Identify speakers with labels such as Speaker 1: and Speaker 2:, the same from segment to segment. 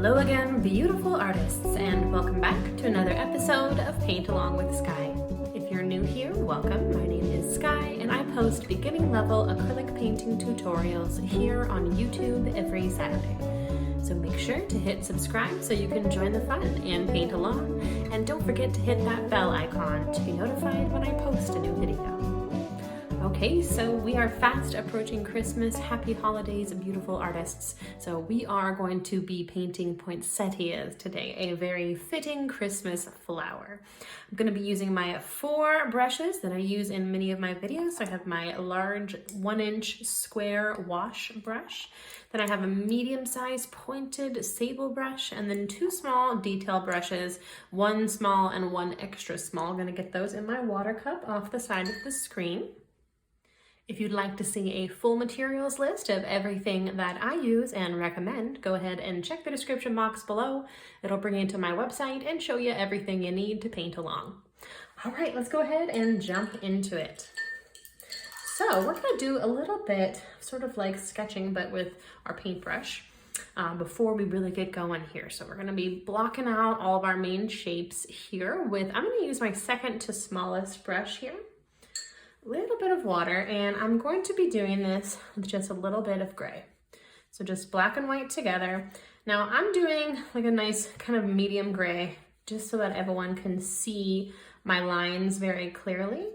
Speaker 1: Hello again, beautiful artists, and welcome back to another episode of Paint Along with Skye. If you're new here, welcome. My name is Skye, and I post beginning level acrylic painting tutorials here on YouTube every Saturday. So make sure to hit subscribe so you can join the fun and paint along, and don't forget to hit that bell icon to be notified when I post a new video. Okay, so we are fast approaching Christmas. Happy holidays, beautiful artists. So we are going to be painting poinsettias today, a very fitting Christmas flower. I'm going to be using my 4 brushes that I use in many of my videos. So I have my large 1-inch square wash brush. Then I have a medium-sized pointed sable brush, and then 2 small detail brushes, 1 small and 1 extra small. I'm going to get those in my water cup off the side of the screen. If you'd like to see a full materials list of everything that I use and recommend, go ahead and check the description box below. It'll bring you to my website and show you everything you need to paint along. All right, let's go ahead and jump into it. So we're gonna do a little bit sort of like sketching, but with our paintbrush before we really get going here. So we're gonna be blocking out all of our main shapes here with, I'm gonna use my second to smallest brush here. Little bit of water, and I'm going to be doing this with just a little bit of gray. So just black and white together. Now I'm doing like a nice kind of medium gray just so that everyone can see my lines very clearly.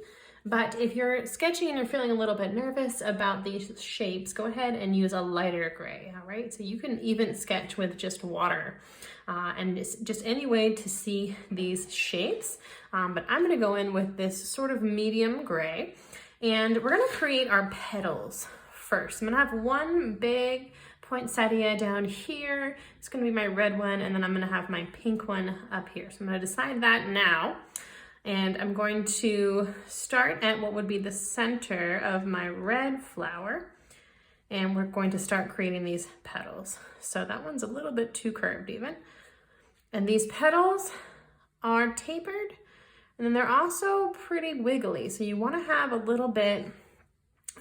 Speaker 1: But if you're sketching and you're feeling a little bit nervous about these shapes, go ahead and use a lighter gray, all right? So you can even sketch with just water and it's just any way to see these shapes. But I'm gonna go in with this sort of medium gray, and we're gonna create our petals first. I'm gonna have one big poinsettia down here. It's gonna be my red one, and then I'm gonna have my pink one up here. So I'm gonna decide that now. And I'm going to start at what would be the center of my red flower, and we're going to start creating these petals. So that one's a little bit too curved even. And these petals are tapered, and then they're also pretty wiggly. So you want to have a little bit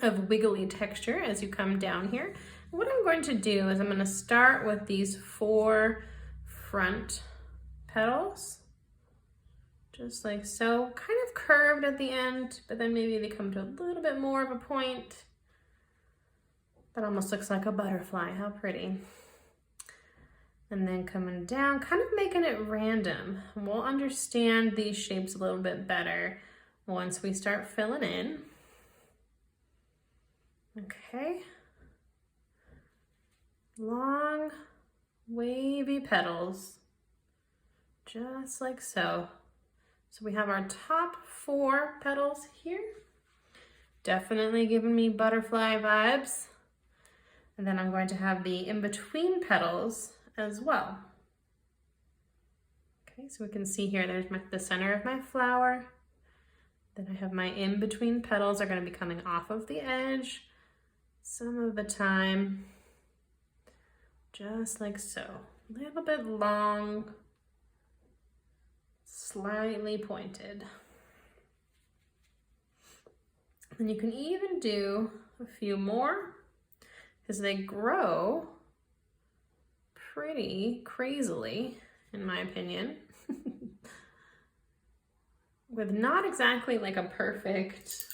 Speaker 1: of wiggly texture as you come down here. What I'm going to do is I'm going to start with these 4 front petals. Just like so, kind of curved at the end, but then maybe they come to a little bit more of a point. That almost looks like a butterfly, how pretty. And then coming down, kind of making it random. We'll understand these shapes a little bit better once we start filling in. Okay. Long, wavy petals, just like so. So we have our top 4 petals here. Definitely giving me butterfly vibes. And then I'm going to have the in-between petals as well. Okay, so we can see here, there's the center of my flower. Then I have my in-between petals are going to be coming off of the edge some of the time. Just like so. A little bit long, slightly pointed. And you can even do a few more because they grow pretty crazily, in my opinion, with not exactly like a perfect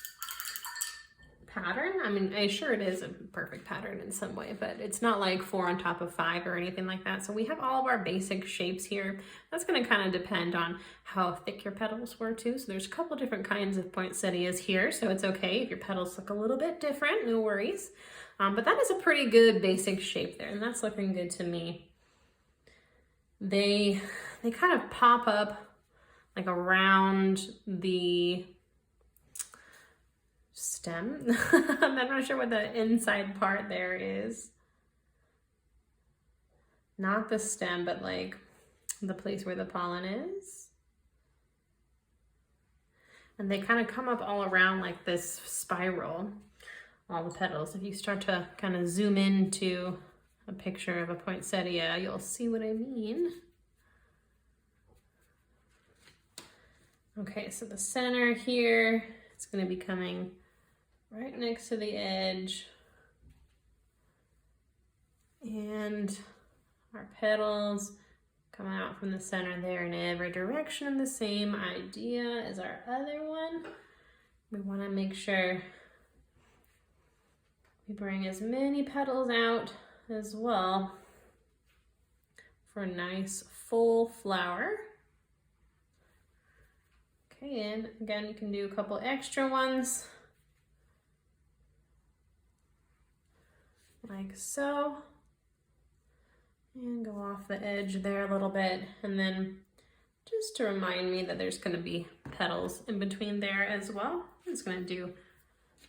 Speaker 1: pattern. I mean, sure it is a perfect pattern in some way, but it's not like 4 on top of 5 or anything like that. So we have all of our basic shapes here. That's going to kind of depend on how thick your petals were too. So there's a couple different kinds of poinsettias here, so it's okay if your petals look a little bit different, no worries. But that is a pretty good basic shape there, and that's looking good to me. They kind of pop up like around the stem. I'm not sure what the inside part there is. Not the stem, but like the place where the pollen is. And they kind of come up all around like this spiral, all the petals. If you start to kind of zoom into a picture of a poinsettia, you'll see what I mean. Okay, so the center here, it's going to be coming right next to the edge. And our petals coming out from the center there in every direction. The same idea as our other one. We want to make sure we bring as many petals out as well for a nice full flower. Okay, and again, you can do a couple extra ones, like so. And go off the edge there a little bit, and then just to remind me that there's going to be petals in between there as well. I'm just going to do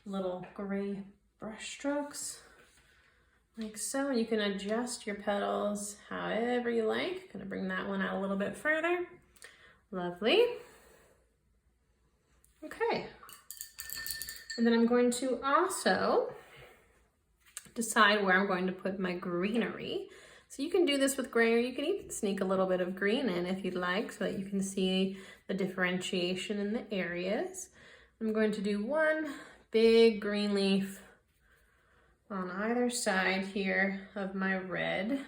Speaker 1: little gray brush strokes like so, and you can adjust your petals however you like. Going to bring that one out a little bit further. Lovely. Okay, and then I'm going to also decide where I'm going to put my greenery. So you can do this with gray, or you can even sneak a little bit of green in if you'd like, so that you can see the differentiation in the areas. I'm going to do one big green leaf on either side here of my red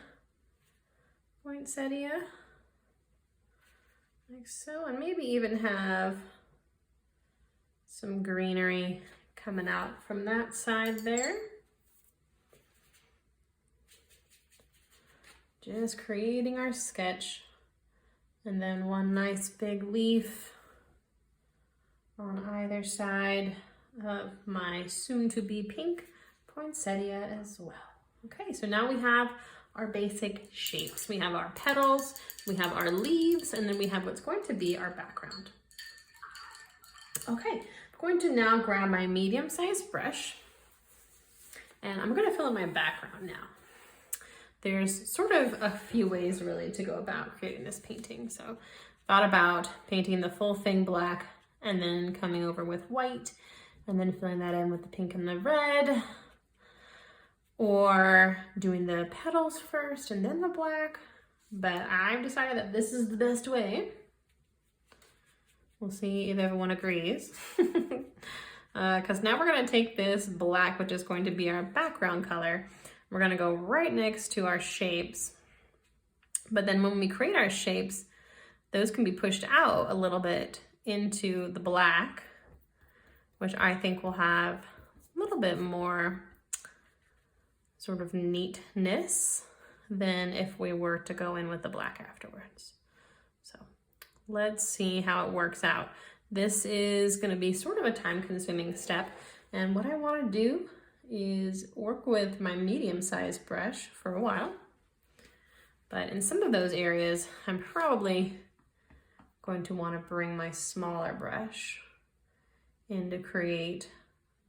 Speaker 1: poinsettia, like so, and maybe even have some greenery coming out from that side there. Just creating our sketch, and then one nice big leaf on either side of my soon-to-be pink poinsettia as well. Okay, so now we have our basic shapes. We have our petals, we have our leaves, and then we have what's going to be our background. Okay, I'm going to now grab my medium-sized brush, and I'm going to fill in my background now. There's sort of a few ways really to go about creating this painting. So thought about painting the full thing black and then coming over with white and then filling that in with the pink and the red, or doing the petals first and then the black. But I've decided that this is the best way. We'll see if everyone agrees. Because now we're going to take this black, which is going to be our background color. We're gonna go right next to our shapes. But then when we create our shapes, those can be pushed out a little bit into the black, which I think will have a little bit more sort of neatness than if we were to go in with the black afterwards. So let's see how it works out. This is gonna be sort of a time-consuming step, and what I wanna do is work with my medium-sized brush for a while. But in some of those areas, I'm probably going to want to bring my smaller brush in to create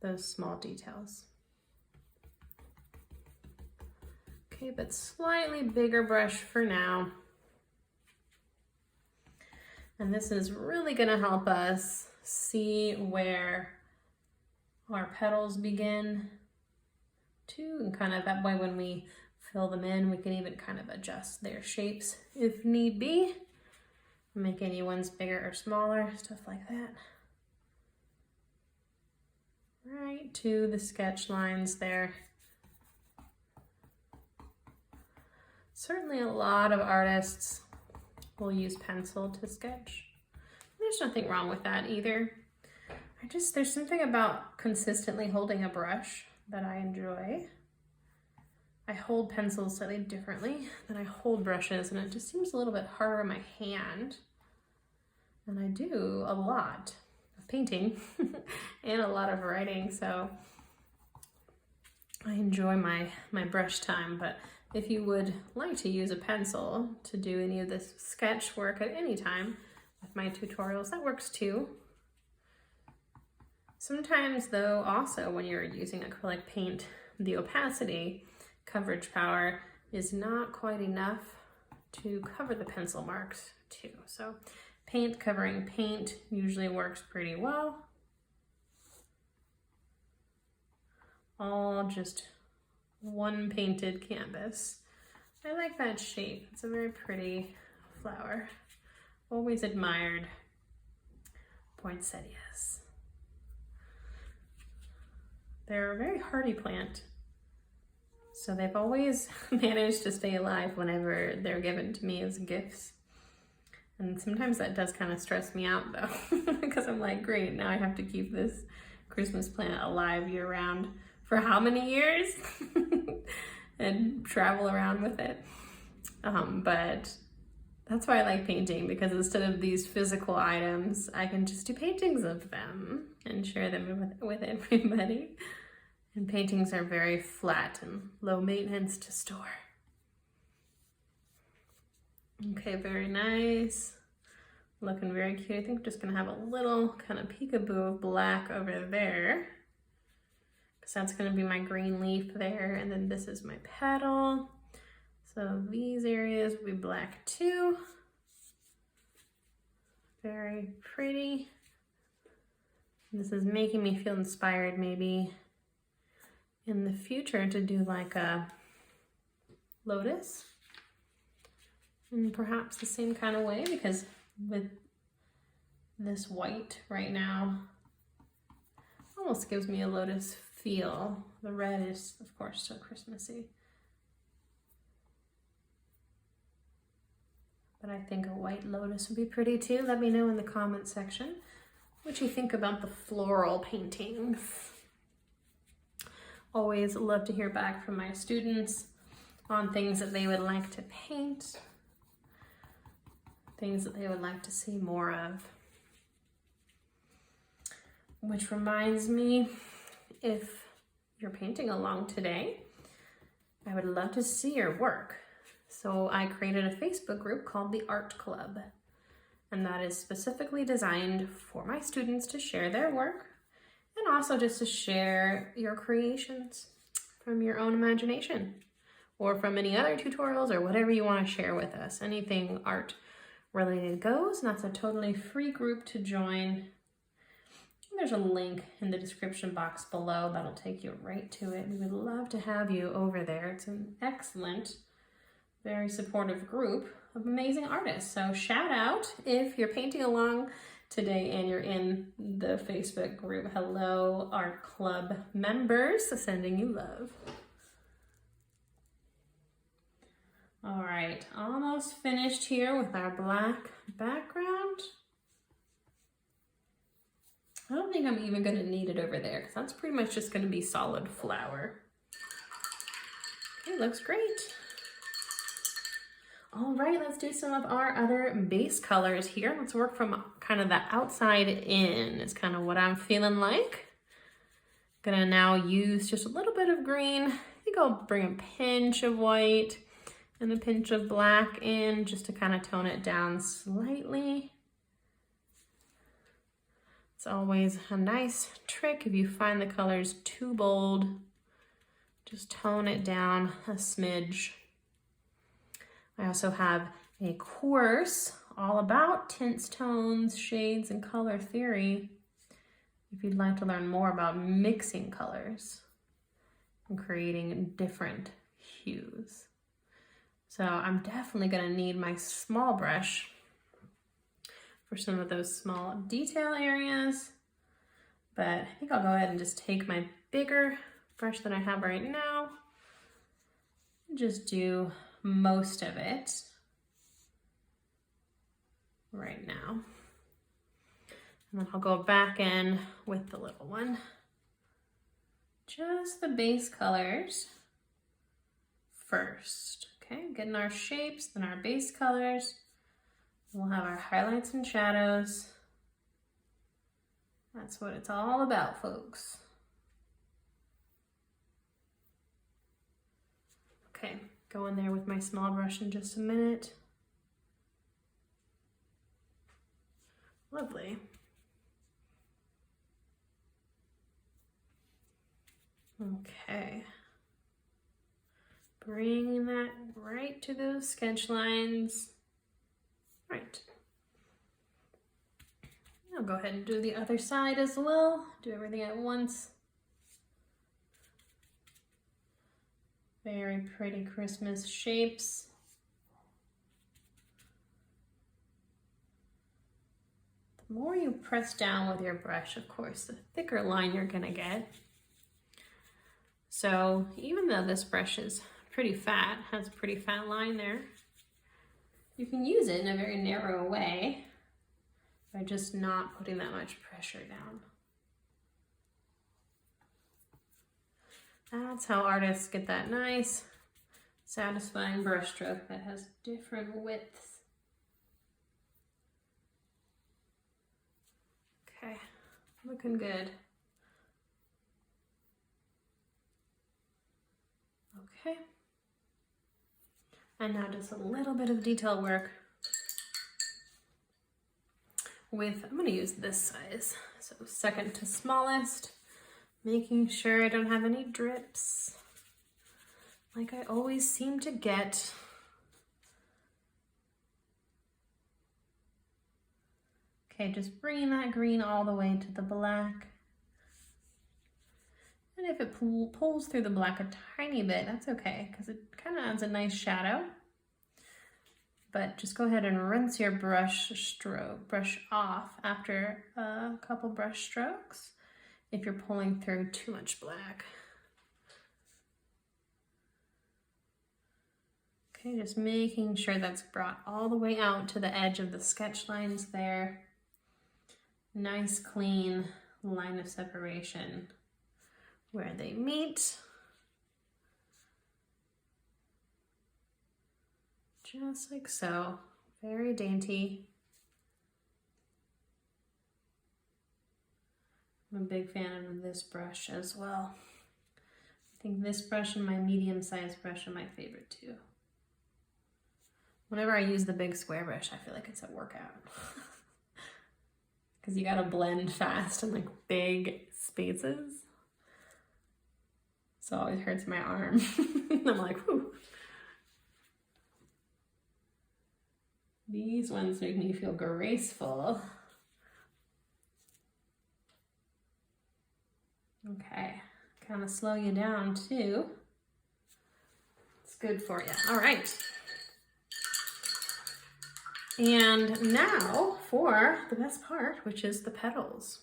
Speaker 1: those small details. Okay, but slightly bigger brush for now. And this is really going to help us see where our petals begin too, and kind of that way when we fill them in, we can even kind of adjust their shapes if need be. Make any ones bigger or smaller, stuff like that. Right to the sketch lines there. Certainly a lot of artists will use pencil to sketch. There's nothing wrong with that either. There's something about consistently holding a brush that I enjoy. I hold pencils slightly differently than I hold brushes, and it just seems a little bit harder in my hand. And I do a lot of painting and a lot of writing, so I enjoy my brush time. But if you would like to use a pencil to do any of this sketch work at any time with my tutorials, that works too. Sometimes though, also when you're using acrylic paint, the opacity coverage power is not quite enough to cover the pencil marks too. So paint covering paint usually works pretty well. All just one painted canvas. I like that shape. It's a very pretty flower. Always admired poinsettias. They're a very hardy plant. So they've always managed to stay alive whenever they're given to me as gifts. And sometimes that does kind of stress me out though, because I'm like, great, now I have to keep this Christmas plant alive year round for how many years? And travel around with it. But that's why I like painting, because instead of these physical items, I can just do paintings of them and share them with everybody. And paintings are very flat and low maintenance to store. Okay, very nice. Looking very cute. I think I'm just gonna have a little kind of peekaboo of black over there, because that's gonna be my green leaf there. And then this is my petal. So these areas will be black too. Very pretty. This is making me feel inspired maybe in the future to do like a lotus. And perhaps the same kind of way, because with this white right now, almost gives me a lotus feel. The red is, of course, so Christmassy. But I think a white lotus would be pretty too. Let me know in the comment section what you think about the floral paintings. Always love to hear back from my students on things that they would like to paint, things that they would like to see more of. Which reminds me, if you're painting along today, I would love to see your work. So I created a Facebook group called the Art Club, and that is specifically designed for my students to share their work and also just to share your creations from your own imagination or from any other tutorials or whatever you want to share with us. Anything art related goes, and that's a totally free group to join. There's a link in the description box below that'll take you right to it. We would love to have you over there. It's an excellent, very supportive group of amazing artists. So shout out if you're painting along today and you're in the Facebook group. Hello, Art Club members, sending you love. All right, almost finished here with our black background. I don't think I'm even gonna need it over there, because that's pretty much just gonna be solid flower. Okay, looks great. All right, let's do some of our other base colors here. Let's work from kind of the outside in. It's kind of what I'm feeling like. Gonna now use just a little bit of green. I think I'll bring a pinch of white and a pinch of black in just to kind of tone it down slightly. It's always a nice trick if you find the colors too bold, just tone it down a smidge. I also have a course all about tints, tones, shades, and color theory if you'd like to learn more about mixing colors and creating different hues. So I'm definitely gonna need my small brush for some of those small detail areas, but I think I'll go ahead and just take my bigger brush that I have right now and just do most of it right now. And then I'll go back in with the little one. Just the base colors first. Okay, getting our shapes, then our base colors. We'll have our highlights and shadows. That's what it's all about, folks. Okay, go in there with my small brush in just a minute. Lovely. Okay. Bringing that right to those sketch lines. Right. I'll go ahead and do the other side as well. Do everything at once. Very pretty Christmas shapes. The more you press down with your brush, of course, the thicker line you're gonna get. So even though this brush is pretty fat, has a pretty fat line there, you can use it in a very narrow way by just not putting that much pressure down. That's how artists get that nice, satisfying brush stroke that has different widths. Okay, looking good. Okay. And now just a little bit of detail work with, I'm going to use this size, so second to smallest, making sure I don't have any drips like I always seem to get. Okay, just bringing that green all the way to the black. And if it pulls through the black a tiny bit, that's okay, because it kind of adds a nice shadow. But just go ahead and rinse your brush off after a couple brush strokes if you're pulling through too much black. Okay, just making sure that's brought all the way out to the edge of the sketch lines there. Nice, clean line of separation where they meet. Just like so, very dainty. I'm a big fan of this brush as well. I think this brush and my medium-sized brush are my favorite too. Whenever I use the big square brush, I feel like it's a workout. Because you gotta blend fast in like big spaces. So it always hurts my arm. I'm like, whew. These ones make me feel graceful. Okay, kind of slow you down too. It's good for you. All right. And now for the best part, which is the petals.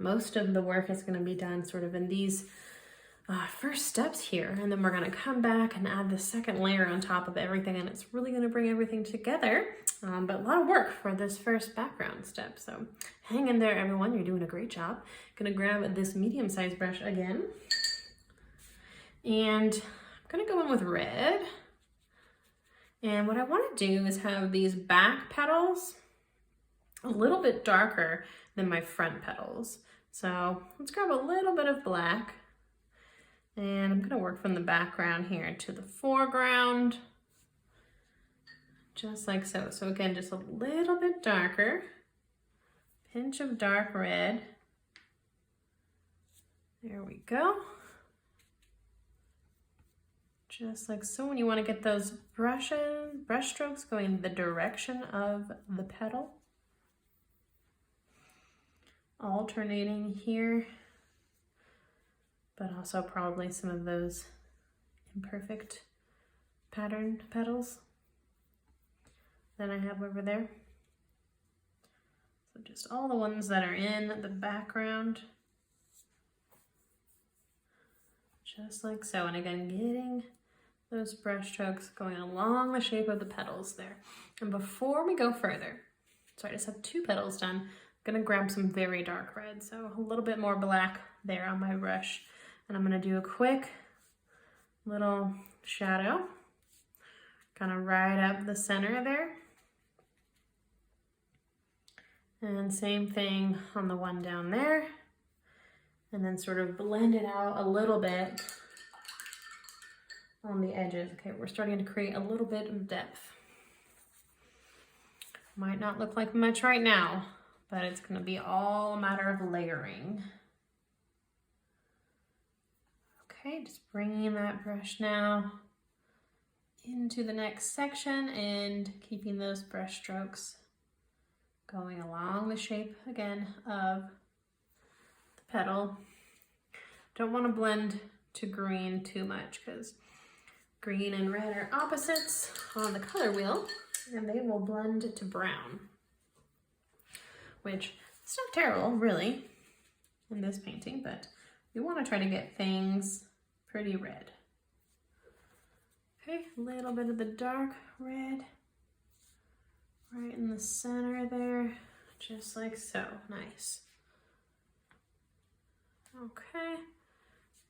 Speaker 1: Most of the work is going to be done sort of in these first steps here, and then we're going to come back and add the second layer on top of everything, and it's really going to bring everything together, but a lot of work for this first background step. So hang in there, everyone. You're doing a great job. Going to grab this medium-sized brush again, and I'm going to go in with red. And what I want to do is have these back petals a little bit darker than my front petals. So let's grab a little bit of black, and I'm going to work from the background here to the foreground, just like so. So again, just a little bit darker, pinch of dark red. There we go. Just like so. When you want to get those brush strokes going in the direction of the petal. Alternating here, but also probably some of those imperfect patterned petals that I have over there. So just all the ones that are in the background. Just like so. And again, getting those brush strokes going along the shape of the petals there. And before we go further, so I just have 2 petals done, I'm gonna grab some very dark red, so a little bit more black there on my brush. And I'm gonna do a quick little shadow, kind of right up the center there. And same thing on the one down there. And then sort of blend it out a little bit on the edges. Okay, we're starting to create a little bit of depth. Might not look like much right now, but it's going to be all a matter of layering. Okay, just bringing that brush now into the next section and keeping those brush strokes going along the shape again of the petal. Don't want to blend to green too much because green and red are opposites on the color wheel, and they will blend to brown, which is not terrible really in this painting, but we want to try to get things pretty red. Okay, a little bit of the dark red right in the center there, just like so. Nice. Okay,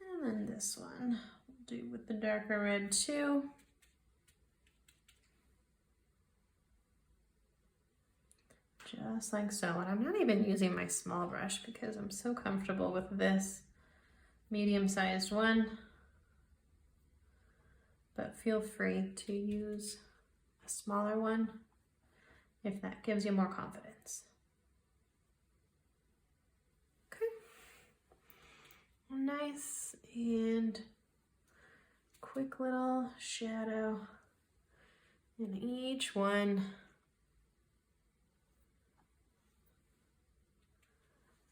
Speaker 1: and then this one we'll do with the darker red too. Just like so. And I'm not even using my small brush because I'm so comfortable with this medium-sized one. But feel free to use a smaller one if that gives you more confidence. Okay. Nice and quick little shadow in each one.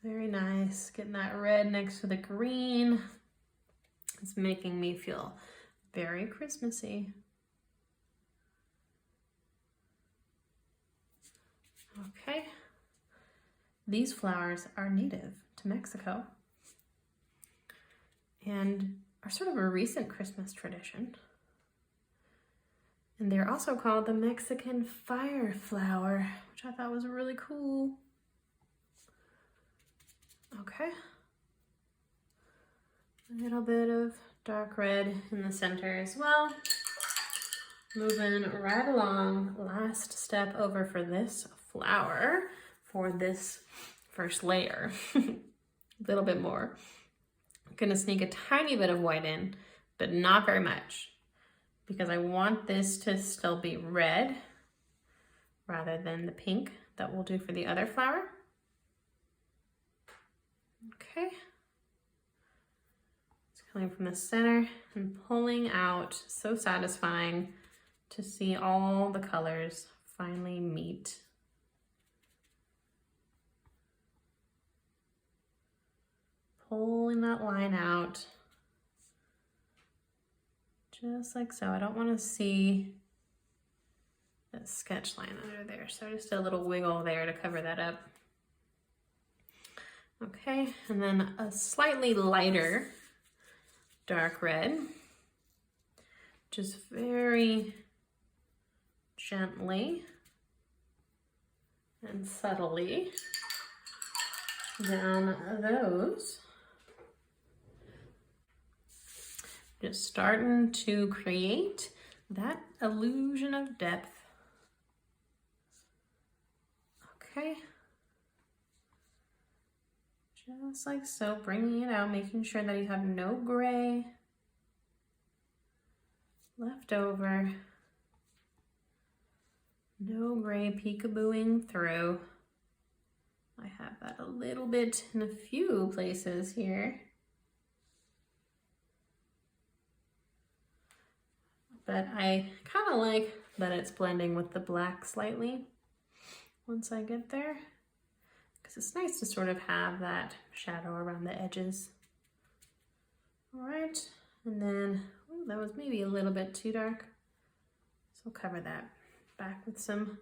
Speaker 1: Very nice. Getting that red next to the green. It's making me feel very Christmassy. Okay. These flowers are native to Mexico and are sort of a recent Christmas tradition. And they're also called the Mexican fire flower, which I thought was really cool. Okay, a little bit of dark red in the center as well. Moving right along, last step over for this flower, for this first layer, a little bit more. I'm gonna sneak a tiny bit of white in, but not very much, because I want this to still be red rather than the pink that we'll do for the other flower. Okay, it's coming from the center and pulling out. So satisfying to see all the colors finally meet. Pulling that line out, just like so. I don't want to see that sketch line under there, so just a little wiggle there to cover that up. Okay, and then a slightly lighter dark red, just very gently and subtly down those. Just starting to create that illusion of depth. Okay. Just like so, bringing it out, making sure that you have no gray left over, no gray peekabooing through. I have that a little bit in a few places here, but I kind of like that it's blending with the black slightly once I get there. Because it's nice to sort of have that shadow around the edges. All right, and then that was maybe a little bit too dark, so I'll cover that back with some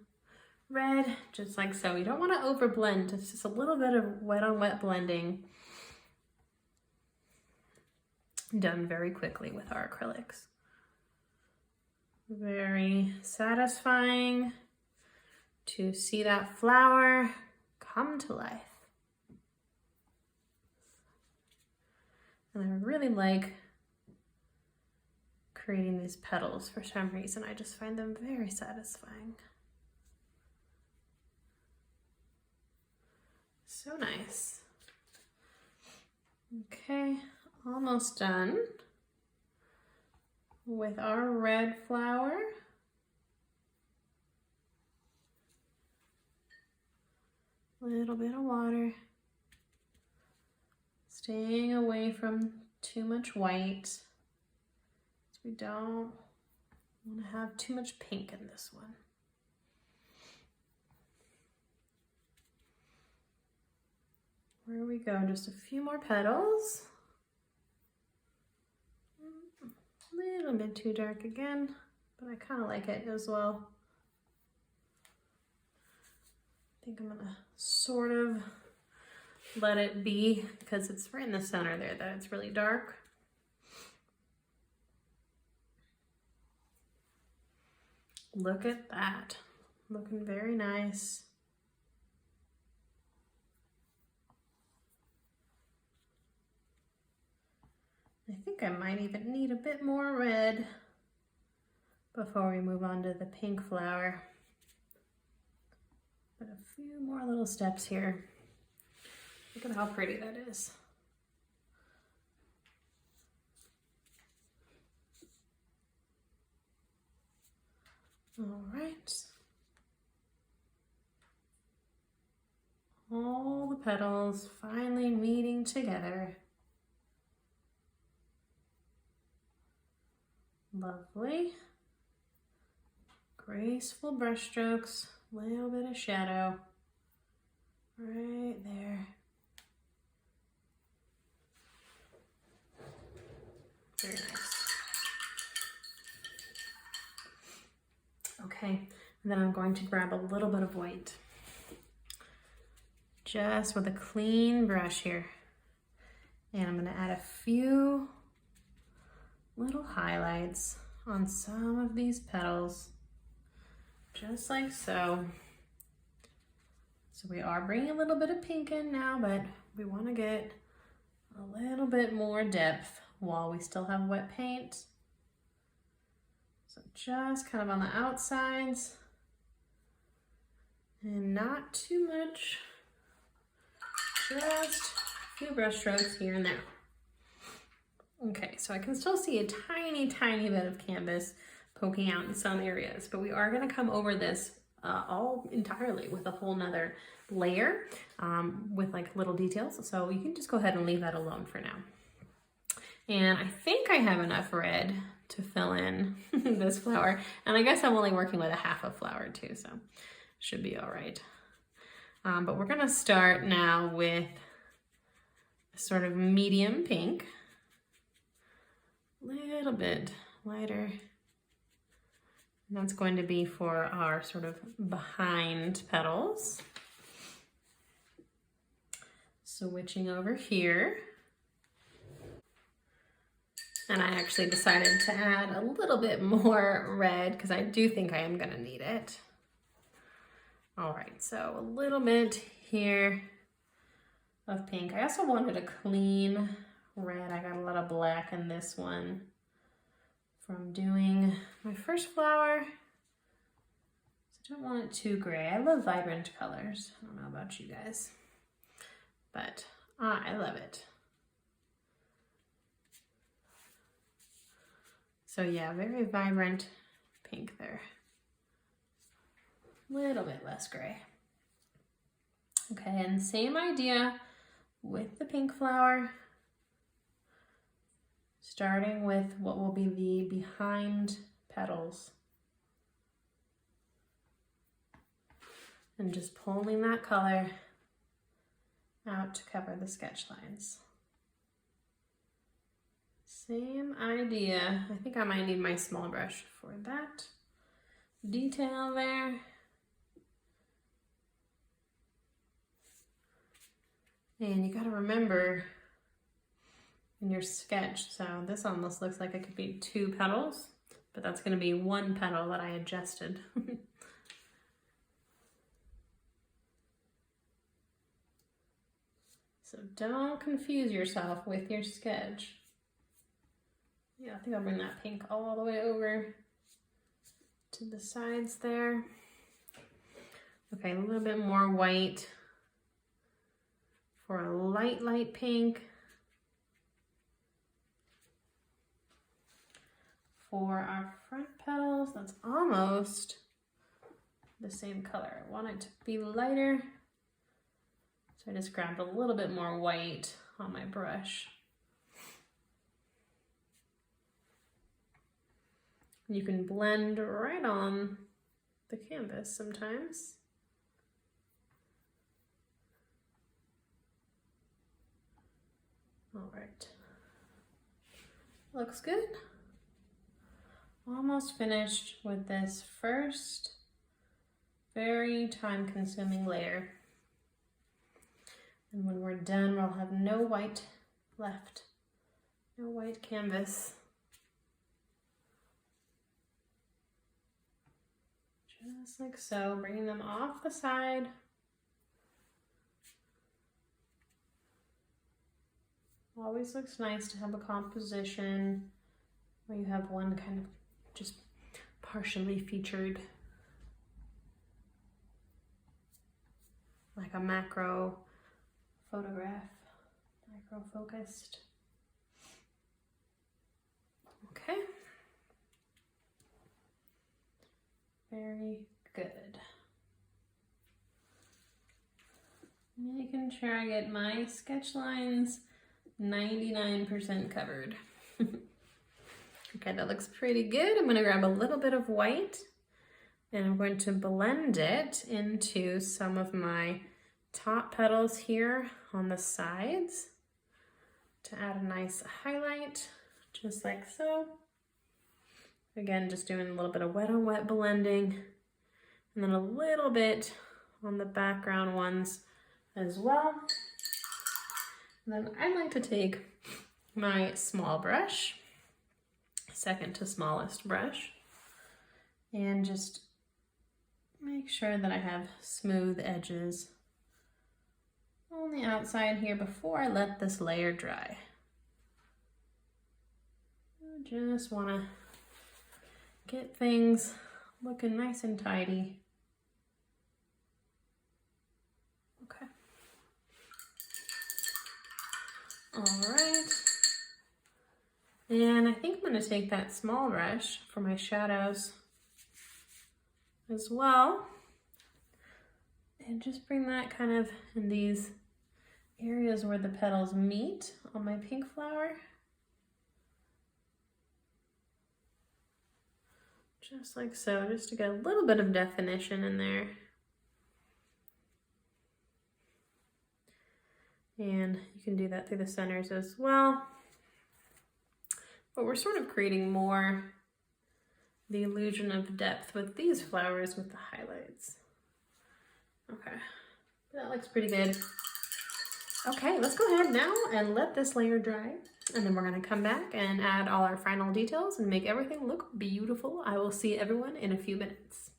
Speaker 1: red, just like so. You don't want to over blend, it's just a little bit of wet on wet blending done very quickly with our acrylics. Very satisfying to see that flower come to life. And I really like creating these petals for some reason. I just find them very satisfying. So nice. Okay, almost done with our red flower. A little bit of water. Staying away from too much white. We don't want to have too much pink in this one. Where we go, just a few more petals. A little bit too dark again, but I kind of like it as well. I think I'm gonna sort of let it be because it's right in the center there that it's really dark. Look at that. Looking very nice. I think I might even need a bit more red before we move on to the pink flower. But a few more little steps here. Look at how pretty that is. All right. All the petals finally meeting together. Lovely. Graceful brush strokes, little bit of shadow right there. Very nice. Okay, and then I'm going to grab a little bit of white. Just with a clean brush here. And I'm going to add a few little highlights on some of these petals. Just like so. So we are bringing a little bit of pink in now, but we want to get a little bit more depth while we still have wet paint. So just kind of on the outsides and not too much, just a few brush strokes here and there. Okay, so I can still see a tiny, tiny bit of canvas poking out in some areas, but we are going to come over this all entirely with a whole nother layer with like little details. So you can just go ahead and leave that alone for now. And I think I have enough red to fill in this flower. And I guess I'm only working with a half a flower too, so should be all right. But we're going to start now with a sort of medium pink, a little bit lighter. And that's going to be for our sort of behind petals. Switching over here. And I actually decided to add a little bit more red because I do think I am gonna need it. All right, so a little bit here of pink. I also wanted a clean red. I got a lot of black in this one from doing my first flower. So I don't want it too gray. I love vibrant colors. I don't know about you guys, but I love it. So yeah, very vibrant pink there. A little bit less gray. Okay, and same idea with the pink flower. Starting with what will be the behind petals. And just pulling that color out to cover the sketch lines. Same idea. I think I might need my small brush for that detail there. And you gotta remember in your sketch, so this almost looks like it could be 2 petals, but that's gonna be 1 petal that I adjusted. So don't confuse yourself with your sketch. Yeah, I think I'll bring that pink all the way over to the sides there. Okay, a little bit more white for a light, light pink. For our front petals, that's almost the same color. I want it to be lighter. So I just grabbed a little bit more white on my brush. You can blend right on the canvas sometimes. All right, looks good. Almost finished with this first very time-consuming layer. And when we're done, we'll have no white left, no white canvas. Just like so, bringing them off the side. Always looks nice to have a composition where you have one kind of just partially featured, like a macro photograph, micro focused. Okay. Very good. Making sure I get my sketch lines 99% covered. Okay, that looks pretty good. I'm going to grab a little bit of white and I'm going to blend it into some of my top petals here on the sides to add a nice highlight, just like so. Again, just doing a little bit of wet on wet blending, and then a little bit on the background ones as well. And then I like to take my small brush, second to smallest brush, and just make sure that I have smooth edges on the outside here before I let this layer dry. I just want to get things looking nice and tidy. Okay. All right. And I think I'm going to take that small brush for my shadows as well. And just bring that kind of in these areas where the petals meet on my pink flower. Just like so, just to get a little bit of definition in there. And you can do that through the centers as well. But we're sort of creating more the illusion of depth with these flowers with the highlights. Okay, that looks pretty good. Okay, let's go ahead now and let this layer dry. And then we're gonna come back and add all our final details and make everything look beautiful. I will see everyone in a few minutes.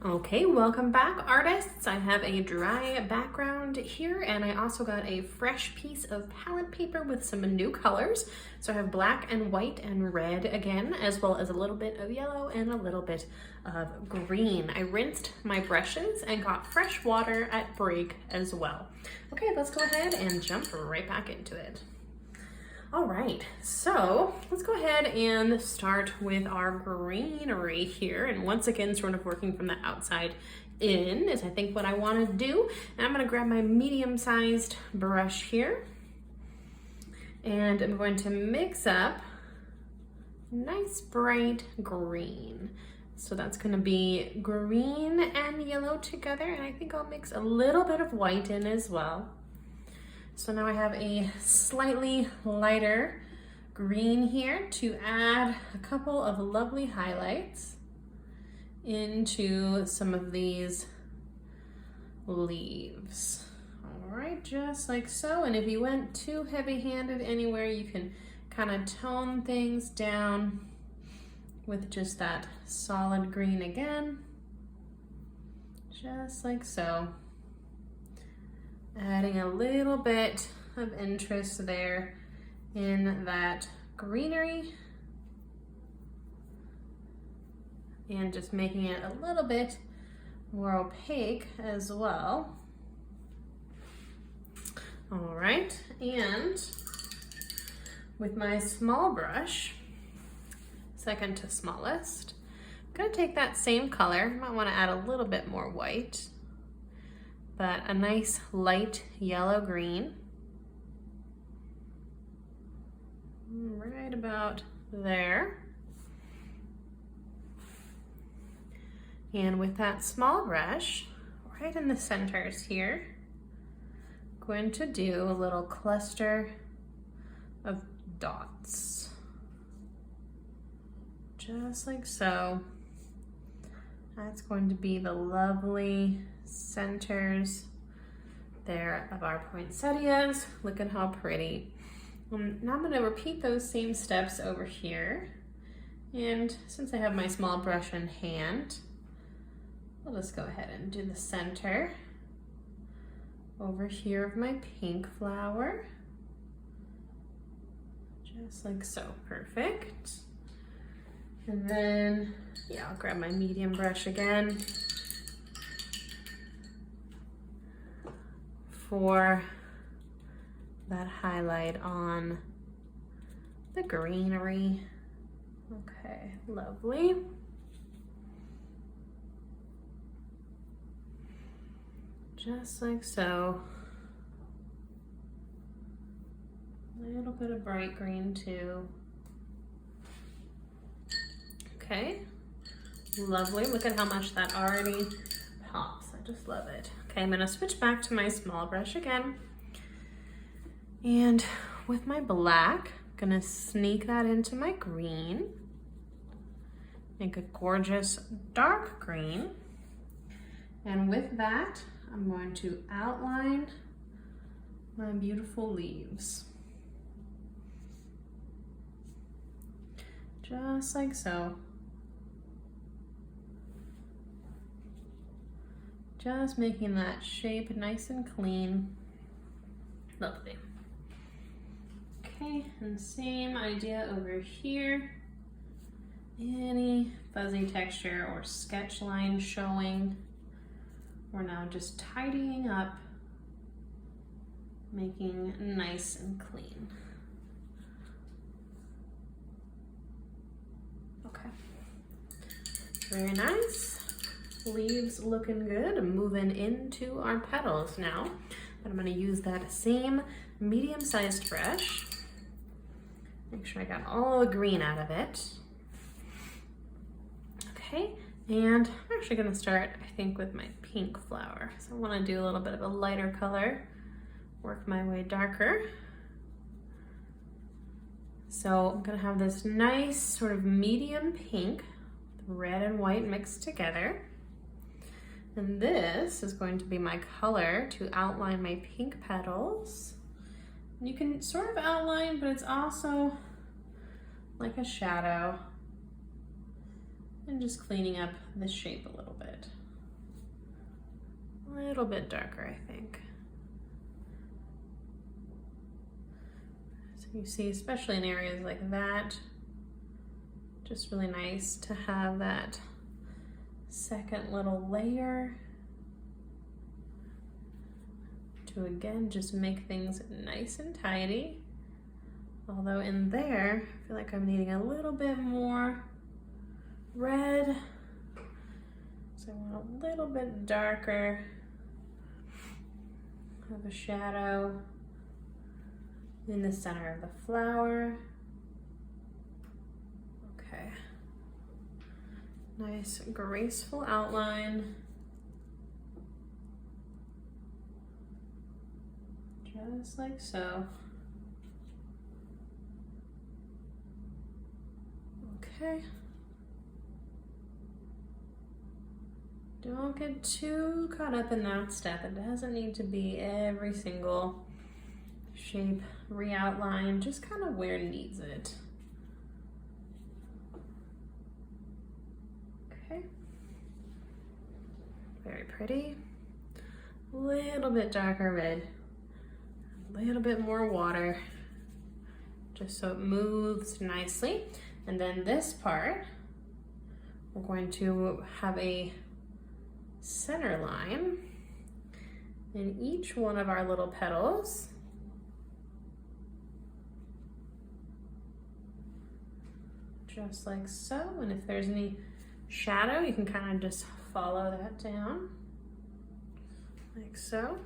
Speaker 1: Okay, welcome back, artists. I have a dry background here, and I also got a fresh piece of palette paper with some new colors. So I have black and white and red again, as well as a little bit of yellow and a little bit of green. I rinsed my brushes and got fresh water at break as well. Okay, let's go ahead and jump right back into it. All right, so let's go ahead and start with our greenery here. And once again, sort of working from the outside in is I think what I want to do. And I'm going to grab my medium-sized brush here. And I'm going to mix up nice bright green. So that's going to be green and yellow together. And I think I'll mix a little bit of white in as well. So now I have a slightly lighter green here to add a couple of lovely highlights into some of these leaves. All right, just like so. And if you went too heavy-handed anywhere, you can kind of tone things down with just that solid green again, just like so. Adding a little bit of interest there in that greenery and just making it a little bit more opaque as well. All right, and with my small brush, second to smallest, I'm gonna take that same color. Might wanna add a little bit more white, but a nice light yellow green, right about there. And with that small brush, right in the centers here, I'm going to do a little cluster of dots, just like so. That's going to be the lovely centers there of our poinsettias. Look at how pretty. Now I'm going to repeat those same steps over here And since I have my small brush in hand, I'll just go ahead and do the center over here of my pink flower. Just like so, perfect. And then, yeah, I'll grab my medium brush again for that highlight on the greenery. Okay, lovely. Just like so. A little bit of bright green too. Okay, lovely. Look at how much that already pops. I just love it. Okay, I'm gonna switch back to my small brush again. And with my black, I'm gonna sneak that into my green. Make a gorgeous dark green. And with that, I'm going to outline my beautiful leaves. Just like so. Just making that shape nice and clean. Lovely. Okay, and same idea over here. Any fuzzy texture or sketch line showing. We're now just tidying up, making nice and clean. Okay, very nice. Leaves looking good. Moving into our petals now. But I'm gonna use that same medium-sized brush. Make sure I got all the green out of it. Okay, and I'm actually gonna start, I think, with my pink flower. So I wanna do a little bit of a lighter color, work my way darker. So I'm gonna have this nice sort of medium pink, red and white mixed together. And this is going to be my color to outline my pink petals. And you can sort of outline, but it's also like a shadow. And just cleaning up the shape a little bit. A little bit darker, I think. So you see, especially in areas like that, just really nice to have that second little layer to, again, just make things nice and tidy. Although in there, I feel like I'm needing a little bit more red, so I want a little bit darker of a shadow in the center of the flower. Okay, nice graceful outline, just like so. Okay. Don't get too caught up in that step. It doesn't need to be every single shape re-outline, just kind of where it needs it. Okay. Very pretty. A little bit darker red. A little bit more water, just so it moves nicely. And then this part, we're going to have a center line in each one of our little petals. Just like so. And if there's any shadow, you can kind of just follow that down, like so.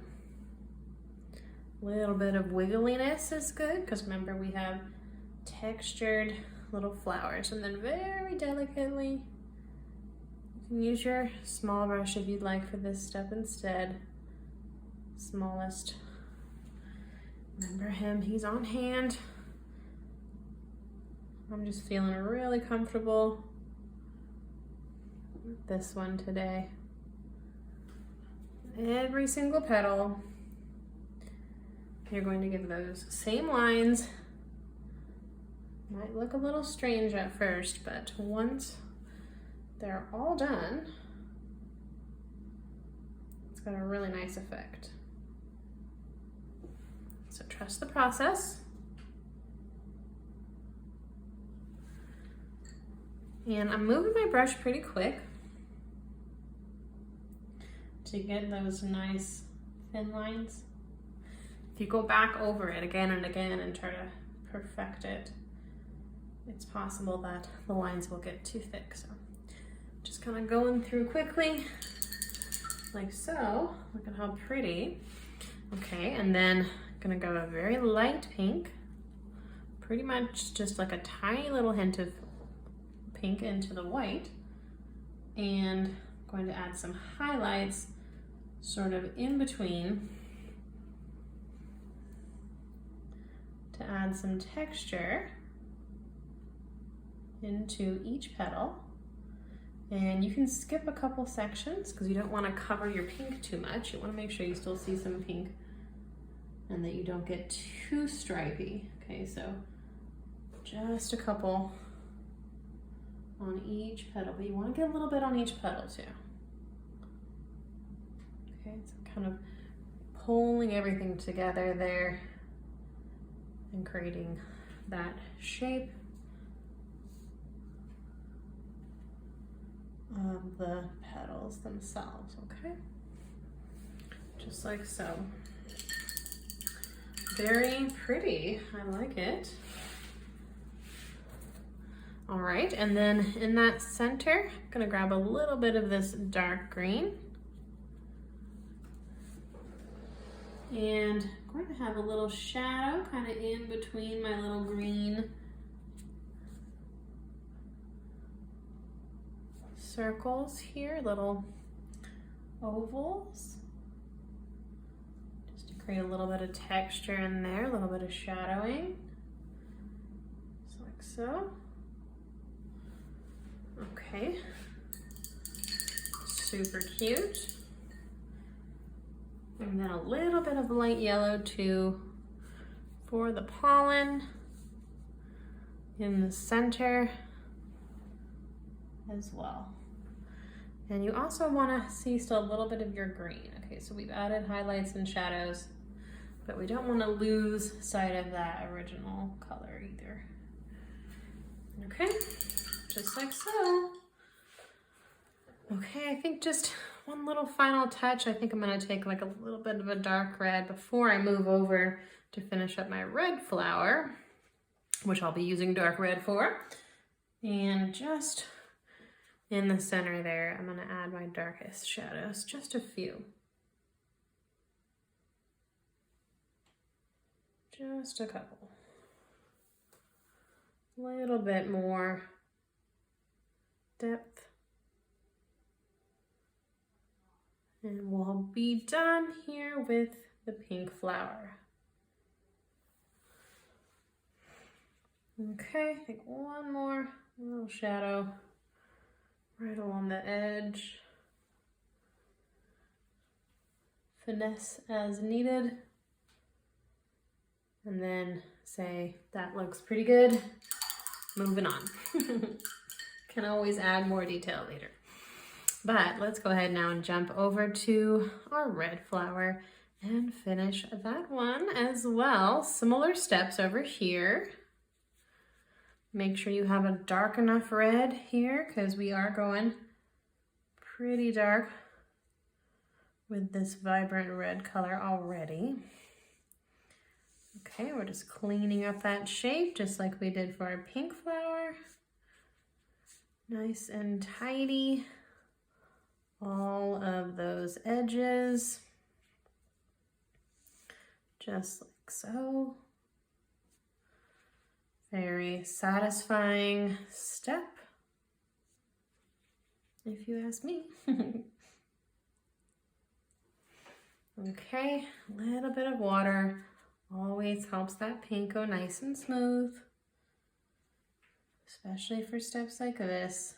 Speaker 1: A little bit of wiggliness is good, because remember, we have textured little flowers. And then very delicately, you can use your small brush if you'd like for this step instead. Smallest. Remember him, he's on hand. I'm just feeling really comfortable with this one today. Every single petal, you're going to give those same lines Might look a little strange at first, but once they're all done, it's got a really nice effect. So trust the process. And I'm moving my brush pretty quick to get those nice thin lines. If you go back over it again and again and try to perfect it, it's possible that the lines will get too thick. So just kind of going through quickly, like so. Look at how pretty. Okay, and then I'm gonna go a very light pink, pretty much just like a tiny little hint of pink into the white, and I'm going to add some highlights sort of in between to add some texture into each petal. And you can skip a couple sections because you don't want to cover your pink too much. You want to make sure you still see some pink and that you don't get too stripy. Okay, so just a couple on each petal, but you want to get a little bit on each petal too. Okay, so kind of pulling everything together there and creating that shape of the petals themselves, okay? Just like so. Very pretty, I like it. All right, and then in that center, I'm gonna grab a little bit of this dark green. And I'm going to have a little shadow kind of in between my little green circles here, little ovals. Just to create a little bit of texture in there, a little bit of shadowing. Just like so. Okay. Super cute. And then a little bit of light yellow too for the pollen in the center as well. And you also want to see still a little bit of your green. Okay, so we've added highlights and shadows, but we don't want to lose sight of that original color either. Okay, just like so. Okay, I think just one little final touch. I think I'm gonna take like a little bit of a dark red before I move over to finish up my red flower, which I'll be using dark red for. And just in the center there, I'm gonna add my darkest shadows, just a few. Just a couple. A little bit more depth. And we'll be done here with the pink flower. Okay, I think one more little shadow right along the edge. Finesse as needed. And then say, that looks pretty good. Moving on. Can always add more detail later. But let's go ahead now and jump over to our red flower and finish that one as well. Similar steps over here. Make sure you have a dark enough red here because we are going pretty dark with this vibrant red color already. Okay, we're just cleaning up that shape just like we did for our pink flower. Nice and tidy. All of those edges, just like so. Very satisfying step, if you ask me. Okay, a little bit of water always helps that paint go nice and smooth, especially for steps like this.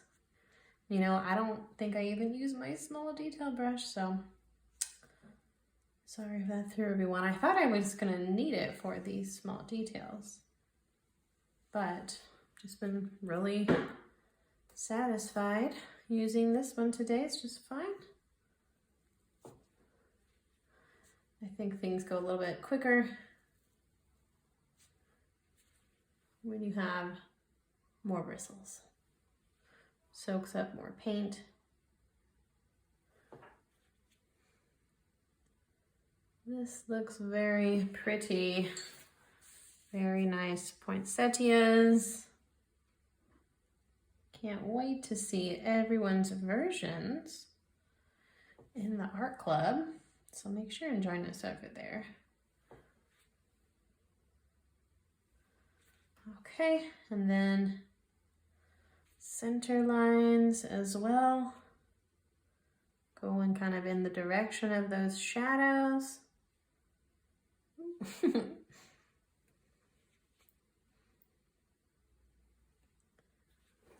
Speaker 1: You know, I don't think I even use my small detail brush, so sorry if that threw everyone. I thought I was gonna need it for these small details. but just been really satisfied using this one today. It's just fine. I think things go a little bit quicker when you have more bristles. Soaks up more paint. This looks very pretty. Very nice poinsettias. Can't wait to see everyone's versions in the art club. So make sure and join us over there. Okay, and then center lines as well. Going kind of in the direction of those shadows.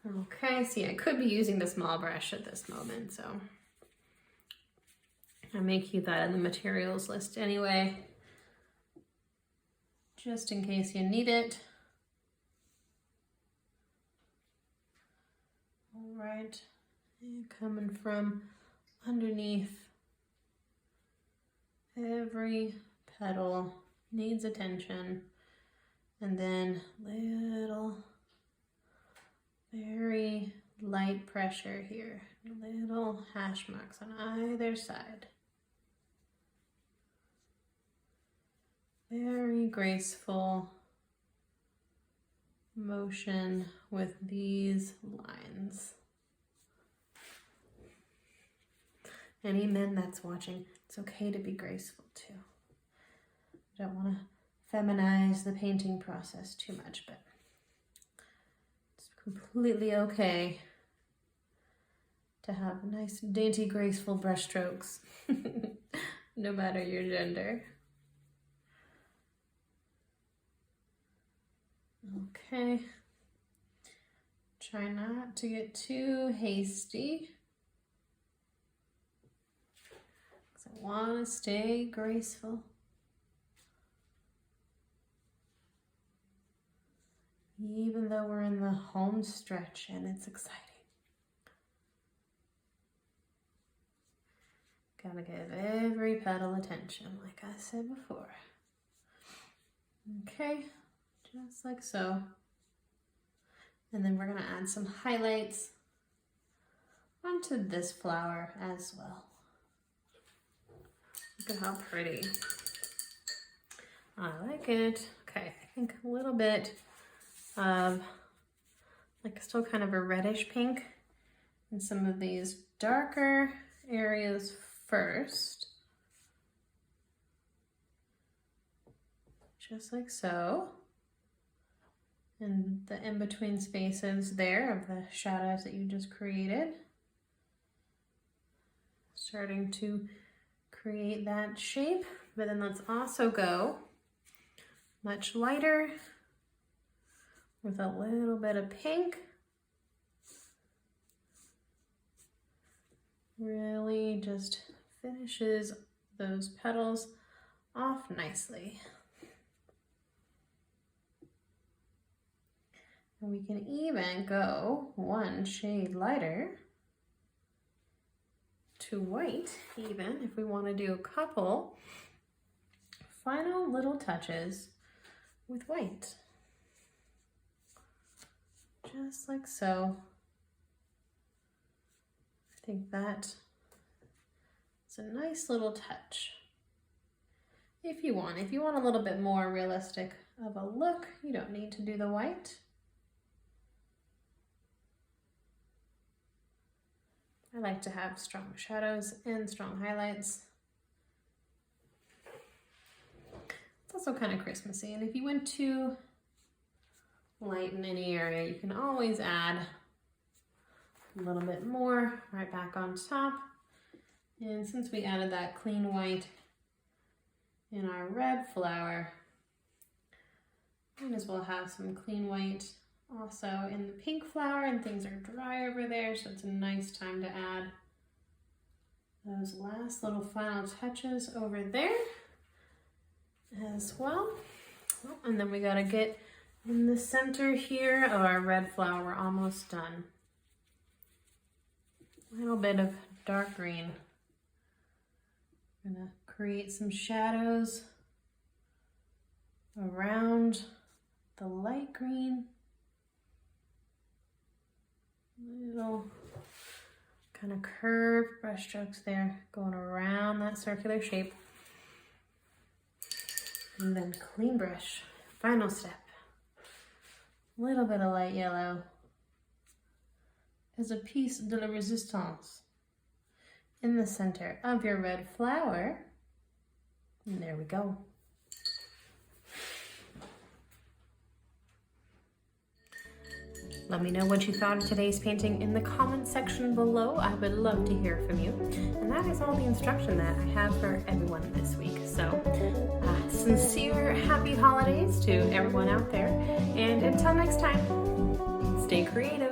Speaker 1: Okay, see, I could be using the small brush at this moment, so I may keep that in the materials list anyway, just in case you need it. All right, and coming from underneath, every petal needs attention, and then little, very light pressure here, little hash marks on either side. Very graceful motion with these lines. Any men that's watching, it's okay to be graceful too. I don't want to feminize the painting process too much, but it's completely okay to have nice, dainty, graceful brush strokes, no matter your gender. Okay, try not to get too hasty, because I want to stay graceful. Even though we're in the home stretch and it's exciting. Gotta give every petal attention, like I said before. Okay, just like so. And then we're gonna add some highlights onto this flower as well. Look at how pretty. I like it. Okay, I think a little bit of like still kind of a reddish pink in some of these darker areas first. Just like so. And the in-between spaces there of the shadows that you just created. Starting to create that shape, but then let's also go much lighter with a little bit of pink. Really just finishes those petals off nicely. And we can even go one shade lighter to white, even if we want to do a couple final little touches with white. Just like so. I think that is a nice little touch. If you want a little bit more realistic of a look, you don't need to do the white. I like to have strong shadows and strong highlights. It's also kind of Christmassy, and if you went too light in any area, you can always add a little bit more right back on top. And since we added that clean white in our red flower, might as well have some clean white also in the pink flower, and things are dry over there, so it's a nice time to add those last little final touches over there as well. And then we gotta get In the center here of our red flower, we're almost done. A little bit of dark green. I'm gonna create some shadows around the light green. Little kind of curved brush strokes there, going around that circular shape. And then clean brush, final step. A little bit of light yellow as a piece de la resistance in the center of your red flower. And there we go. Let me know what you thought of today's painting in the comments section below. I would love to hear from you. And that is all the instruction that I have for everyone this week. So, sincere happy holidays to everyone out there. And until next time, stay creative.